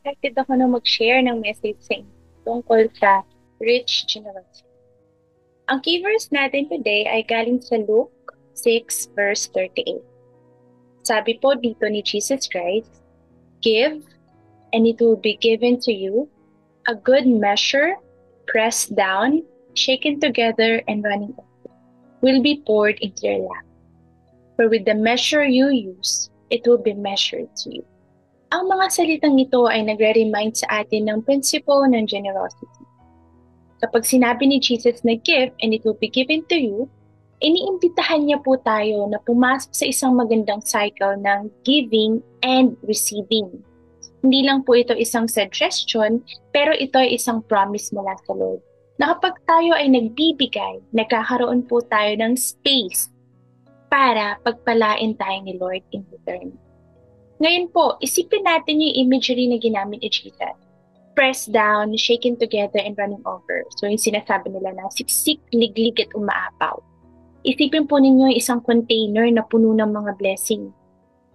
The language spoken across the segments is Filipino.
excited ako na mag-share ng message sa inyo tungkol sa rich generosity. Ang key verse natin today ay galing sa Luke 6 verse 38. Sabi po dito ni Jesus Christ, "Give, and it will be given to you, a good measure, pressed down, shaken together, and running over, will be poured into your lap. For with the measure you use, it will be measured to you." Ang mga salitang ito ay nagre-remind sa atin ng prinsipo ng generosity. Kapag sinabi ni Jesus na give and it will be given to you, iniimbitahan niya po tayo na pumasok sa isang magandang cycle ng giving and receiving. Hindi lang po ito isang suggestion, pero ito ay isang promise mula sa Lord. Na kapag tayo ay nagbibigay, nagkakaroon po tayo ng space para pagpalain tayo ni Lord in return. Ngayon po, isipin natin yung imagery na ginamit ni Jesus. Pressed down, shaken together, and running over. So yung sinasabi nila na siksik, liglig at umaapaw. Isipin po ninyo yung isang container na puno ng mga blessing.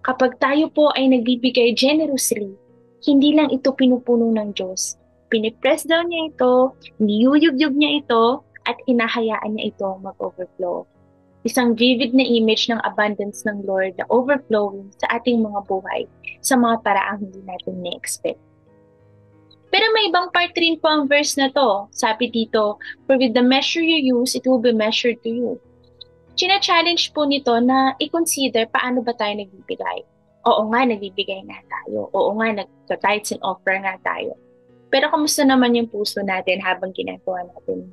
Kapag tayo po ay nagbibigay generously, hindi lang ito pinupuno ng Diyos. Pinipress down niya ito, niyuyugyug niya ito, at hinahayaan niya ito mag-overflow. Isang vivid na image ng abundance ng Lord na overflowing sa ating mga buhay sa mga paraang hindi natin na-expect. Pero may ibang part rin po ang verse na to. Sabi dito, "For with the measure you use, it will be measured to you." China-challenge po nito na i-consider paano ba tayo nagbibigay. Oo nga, nagbibigay nga tayo. Oo nga, nag-tithes and offer nga tayo. Pero kamusta naman yung puso natin habang ginagawa natin?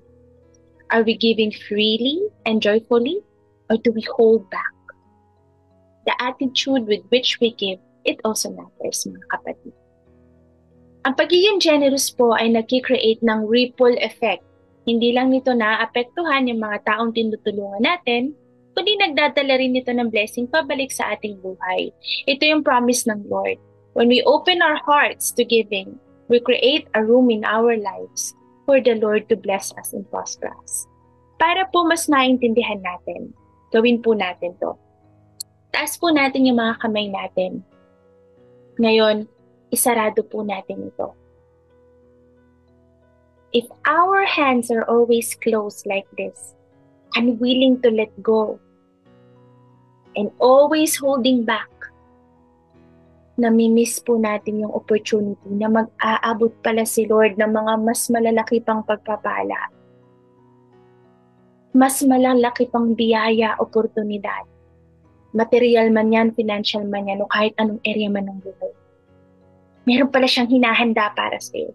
Are we giving freely and joyfully? Or do we hold back? The attitude with which we give, it also matters, mga kapatid. Ang pagiging generous po ay nag-create ng ripple effect. Hindi lang nito naapektuhan yung mga taong tinutulungan natin, kundi nagdadala rin nito ng blessing pabalik sa ating buhay. Ito yung promise ng Lord. When we open our hearts to giving, we create a room in our lives for the Lord to bless us and prosper us. Para po mas naintindihan natin, gawin po natin to. Taas po natin yung mga kamay natin. Ngayon, isarado po natin ito. If our hands are always closed like this, unwilling to let go, and always holding back, namimiss po natin yung opportunity na mag-aabot pala si Lord ng mga mas malalaki pang pagpapala. Mas malalaki pang biyaya, oportunidad. Material man yan, financial man yan, o kahit anong area man ng buhay. Meron pala siyang hinahanda para sa iyo.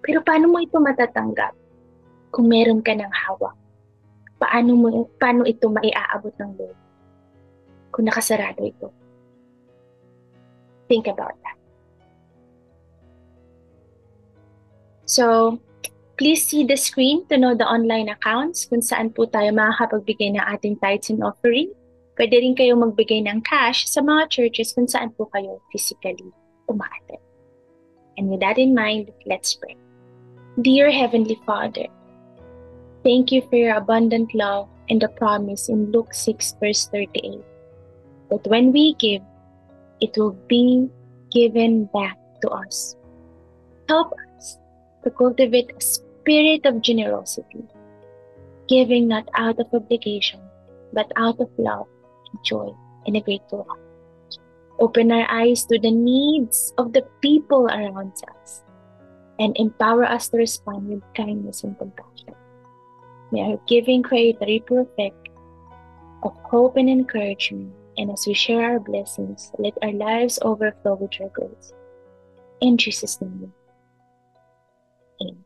Pero paano mo ito matatanggap kung meron ka ng hawak? Paano ito maiaabot ng Lord kung nakasarado ito? Think about that. So, please see the screen to know the online accounts kung saan po tayo makakapagbigay ng ating tithes and offering. Pwede rin kayo magbigay ng cash sa mga churches kung saan po kayo physically umaattend. And with that in mind, let's pray. Dear Heavenly Father, thank you for your abundant love and the promise in Luke 6 verse 38 that when we give, it will be given back to us. Help us to cultivate a spirit of generosity, giving not out of obligation, but out of love, joy, and a grateful heart. Open our eyes to the needs of the people around us and empower us to respond with kindness and compassion. May our giving create a ripple effect of hope and encouragement, and as we share our blessings, let our lives overflow with your grace. In Jesus' name, amen.